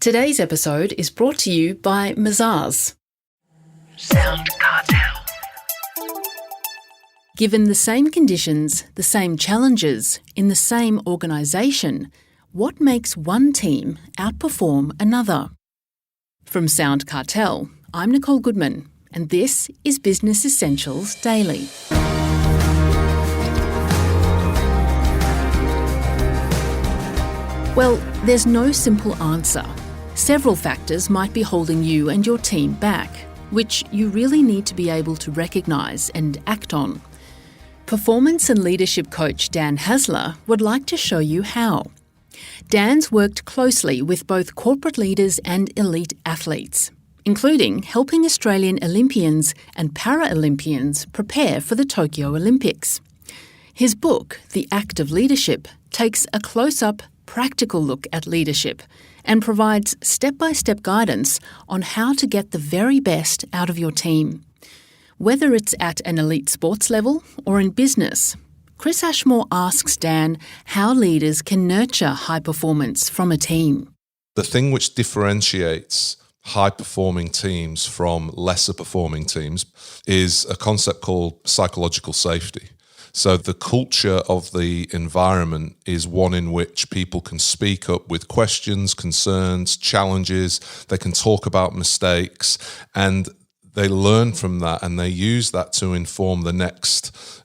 Today's episode is brought to you by Mazars. SoundCartel. Given the same conditions, the same challenges, in the same organisation, what makes one team outperform another? From SoundCartel, I'm Nicole Goodman, and this is Business Essentials Daily. Well, there's no simple answer. Several factors might be holding you and your team back, which you really need to be able to recognise and act on. Performance and leadership coach Dan Haesler would like to show you how. Dan's worked closely with both corporate leaders and elite athletes, including helping Australian Olympians and Paralympians prepare for the Tokyo Olympics. His book, The Act of Leadership, takes a close-up, practical look at leadership and provides step-by-step guidance on how to get the very best out of your team. Whether it's at an elite sports level or in business, Chris Ashmore asks Dan how leaders can nurture high performance from a team. The thing which differentiates high-performing teams from lesser-performing teams is a concept called psychological safety. So the culture of the environment is one in which people can speak up with questions, concerns, challenges. They can talk about mistakes, and they learn from that, and they use that to inform the next,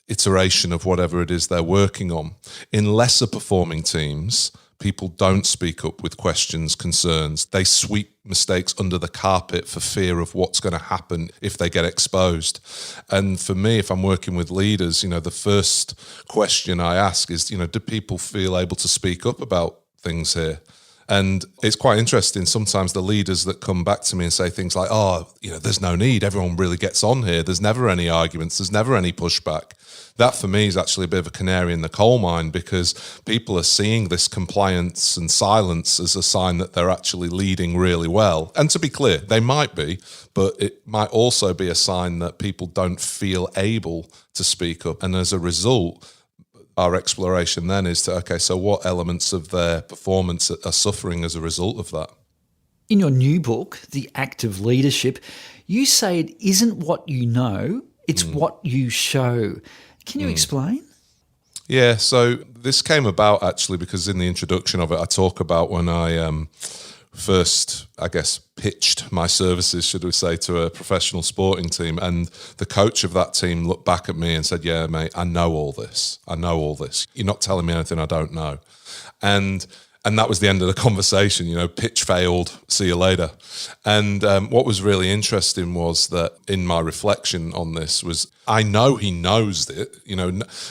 iteration of whatever it is they're working on. In lesser performing teams, people don't speak up with questions, concerns. They sweep mistakes under the carpet for fear of what's going to happen if they get exposed. And for me, if I'm working with leaders, the first question I ask is, do people feel able to speak up about things here? And it's quite interesting. Sometimes the leaders that come back to me and say things like, there's no need. Everyone really gets on here. There's never any arguments. There's never any pushback. That for me is actually a bit of a canary in the coal mine, because people are seeing this compliance and silence as a sign that they're actually leading really well. And to be clear, they might be, but it might also be a sign that people don't feel able to speak up. And as a result, our exploration then is so what elements of their performance are suffering as a result of that? In your new book, The Act of Leadership, you say it isn't what you know, it's what you show. Can you explain? Yeah, so this came about actually because in the introduction of it, I talk about when I first, pitched my services, should we say, to a professional sporting team. And the coach of that team looked back at me and said, yeah, mate, I know all this. You're not telling me anything I don't know. And that was the end of the conversation, pitch failed, see you later. And what was really interesting was that in my reflection on this was, I know he knows that,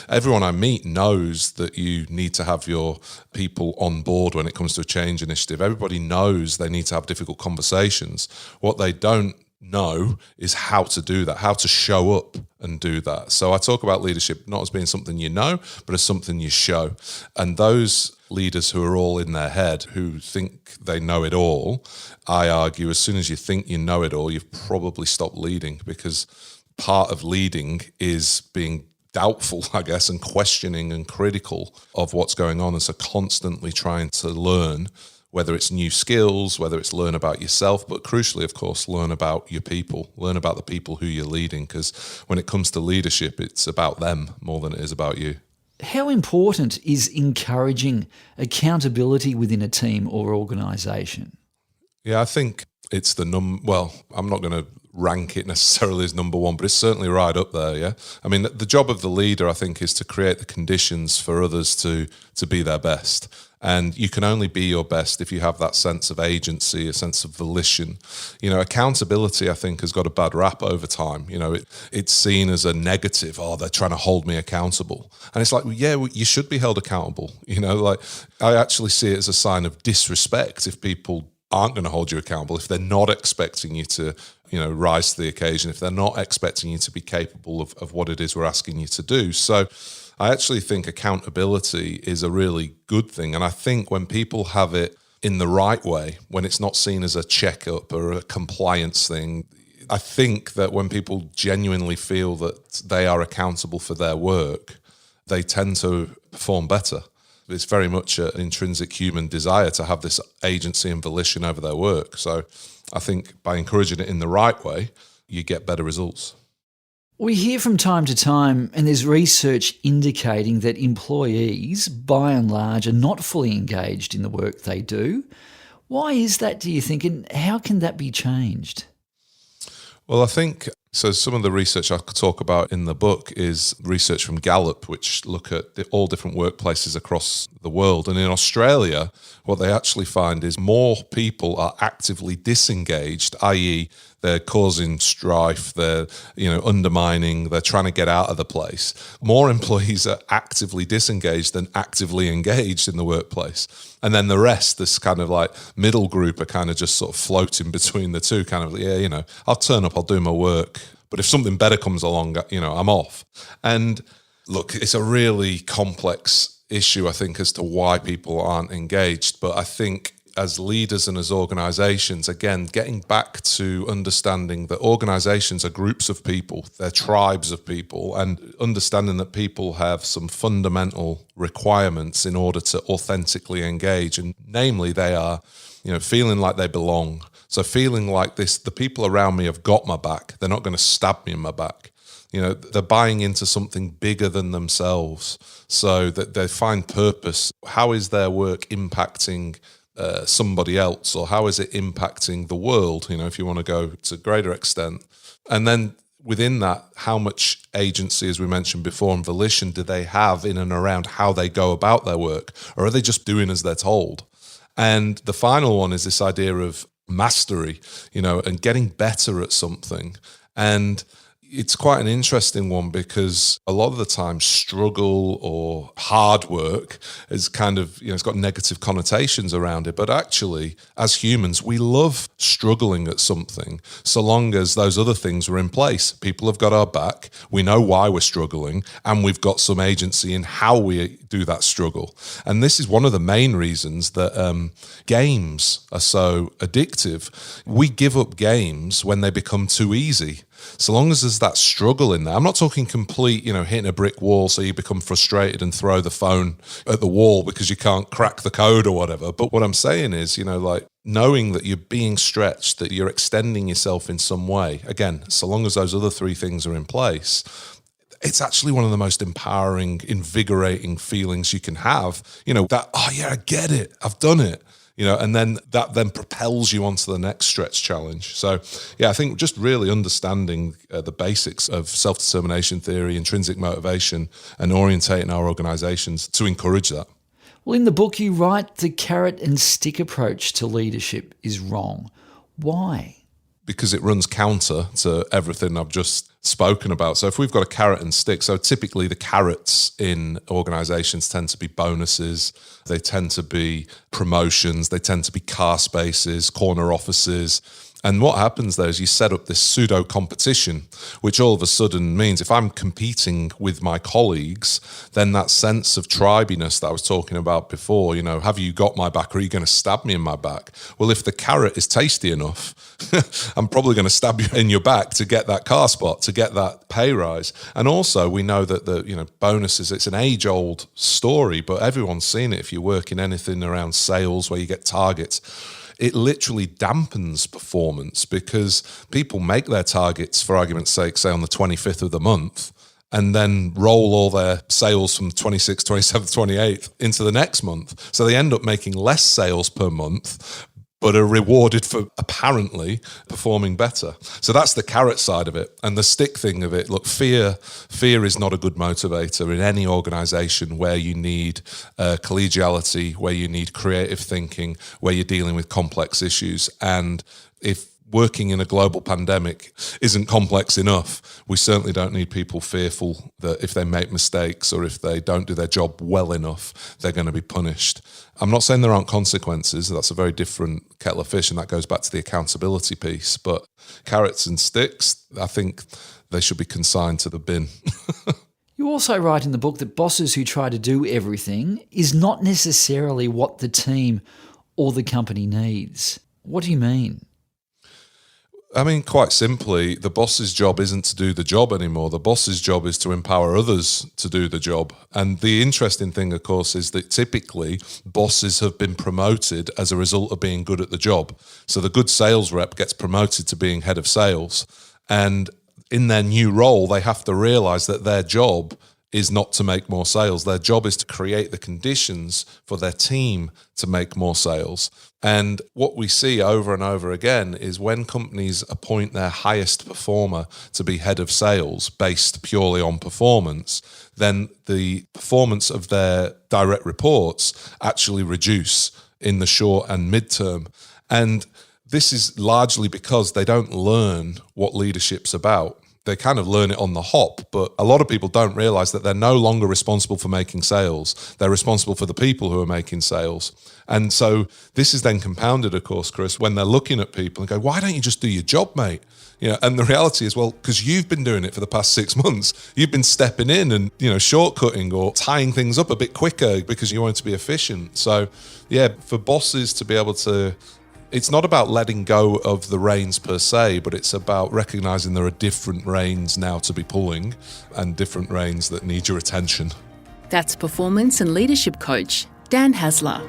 everyone I meet knows that you need to have your people on board when it comes to a change initiative. Everybody knows they need to have difficult conversations. What they don't know is how to do that, how to show up and do that. So I talk about leadership not as being something you know, but as something you show. And those leaders who are all in their head, who think they know it all, I argue as soon as you think you know it all, you've probably stopped leading, because part of leading is being doubtful, and questioning and critical of what's going on. And so constantly trying to learn, whether it's new skills, whether it's learn about yourself, but crucially, of course, learn about your people, learn about the people who you're leading, because when it comes to leadership, it's about them more than it is about you. How important is encouraging accountability within a team or organisation? Yeah, I think it's I'm not going to rank it necessarily as number one, but it's certainly right up there, yeah? I mean, the job of the leader, I think, is to create the conditions for others to be their best. And you can only be your best if you have that sense of agency, a sense of volition. Accountability, I think, has got a bad rap over time. It's seen as a negative. Oh, they're trying to hold me accountable. And it's like, you should be held accountable. I actually see it as a sign of disrespect if people aren't going to hold you accountable, if they're not expecting you to, rise to the occasion, if they're not expecting you to be capable of what it is we're asking you to do. So I actually think accountability is a really good thing. And I think when people have it in the right way, when it's not seen as a checkup or a compliance thing, I think that when people genuinely feel that they are accountable for their work, they tend to perform better. It's very much an intrinsic human desire to have this agency and volition over their work. So I think by encouraging it in the right way, you get better results. We hear from time to time, and there's research indicating that employees, by and large, are not fully engaged in the work they do. Why is that, do you think, and how can that be changed? Well, I think, so some of the research I could talk about in the book is research from Gallup, which look at all different workplaces across the world. And in Australia, what they actually find is more people are actively disengaged, i.e. they're causing strife, they're undermining, they're trying to get out of the place. More employees are actively disengaged than actively engaged in the workplace. And then the rest, this kind of like middle group, are kind of just sort of floating between the two, kind of, I'll turn up, I'll do my work. But if something better comes along, I'm off. And look, it's a really complex issue, I think, as to why people aren't engaged. But I think as leaders and as organizations, again, getting back to understanding that organizations are groups of people, they're tribes of people, and understanding that people have some fundamental requirements in order to authentically engage. And namely, they are, feeling like they belong. So feeling like the people around me have got my back. They're not going to stab me in my back. They're buying into something bigger than themselves, so that they find purpose. How is their work impacting somebody else, or how is it impacting the world, if you want to go to a greater extent? And then within that, how much agency, as we mentioned before, and volition do they have in and around how they go about their work? Or are they just doing as they're told? And the final one is this idea of mastery, and getting better at something. And it's quite an interesting one, because a lot of the time struggle or hard work is kind of, it's got negative connotations around it. But actually, as humans, we love struggling at something, so long as those other things are in place. People have got our back. We know why we're struggling, and we've got some agency in how we do that struggle. And this is one of the main reasons that games are so addictive. We give up games when they become too easy. So long as there's that struggle in there. I'm not talking complete, hitting a brick wall so you become frustrated and throw the phone at the wall because you can't crack the code or whatever. But what I'm saying is, like knowing that you're being stretched, that you're extending yourself in some way. Again, so long as those other three things are in place, it's actually one of the most empowering, invigorating feelings you can have. That, oh yeah, I get it. I've done it. And then that then propels you onto the next stretch challenge. So, yeah, I think just really understanding the basics of self-determination theory, intrinsic motivation, and orientating our organizations to encourage that. Well, in the book you write the carrot and stick approach to leadership is wrong. Why? Because it runs counter to everything I've just spoken about. So if we've got a carrot and stick, so typically the carrots in organizations tend to be bonuses, they tend to be promotions, they tend to be car spaces, corner offices. And what happens there is you set up this pseudo competition, which all of a sudden means if I'm competing with my colleagues, then that sense of tribiness that I was talking about before, have you got my back, or are you going to stab me in my back? Well, if the carrot is tasty enough, I'm probably going to stab you in your back to get that car spot, to get that pay rise. And also we know that the bonuses, it's an age-old story, but everyone's seen it if you work in anything around sales where you get targets. It literally dampens performance, because people make their targets, for argument's sake, say on the 25th of the month, and then roll all their sales from 26th, 27th, 28th into the next month. So they end up making less sales per month, but are rewarded for apparently performing better. So that's the carrot side of it. And the stick thing of it, look, fear is not a good motivator in any organization where you need collegiality, where you need creative thinking, where you're dealing with complex issues. And if working in a global pandemic isn't complex enough, we certainly don't need people fearful that if they make mistakes or if they don't do their job well enough, they're going to be punished. I'm not saying there aren't consequences. That's a very different kettle of fish, and that goes back to the accountability piece. But carrots and sticks, I think they should be consigned to the bin. You also write in the book that bosses who try to do everything is not necessarily what the team or the company needs. What do you mean? I mean, quite simply, the boss's job isn't to do the job anymore. The boss's job is to empower others to do the job. And the interesting thing, of course, is that typically bosses have been promoted as a result of being good at the job. So the good sales rep gets promoted to being head of sales. And in their new role, they have to realize that their job is not to make more sales. Their job is to create the conditions for their team to make more sales. And what we see over and over again is when companies appoint their highest performer to be head of sales based purely on performance, then the performance of their direct reports actually reduce in the short and midterm. And this is largely because they don't learn what leadership's about. They kind of learn it on the hop, but a lot of people don't realize that they're no longer responsible for making sales. They're responsible for the people who are making sales. And so this is then compounded, of course, Chris, when they're looking at people and go, why don't you just do your job, mate? You know, and the reality is, well, because you've been doing it for the past 6 months. You've been stepping in and, shortcutting or tying things up a bit quicker because you want to be efficient. So, yeah, for bosses to be able to, it's not about letting go of the reins per se, but it's about recognizing there are different reins now to be pulling and different reins that need your attention. That's performance and leadership coach Dan Haesler.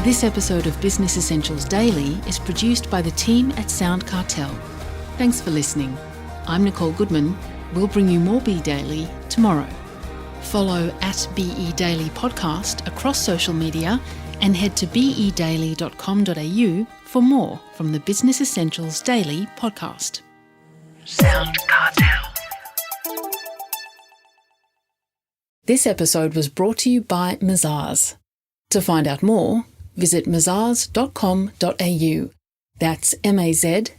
This episode of Business Essentials Daily is produced by the team at SoundCartel. Thanks for listening. I'm Nicole Goodman. We'll bring you more Be Daily tomorrow. Follow @BE Daily Podcast across social media and head to bedaily.com.au for more from the Business Essentials Daily podcast. SoundCartel. This episode was brought to you by Mazars. To find out more, visit mazars.com.au. That's mazars.com.au.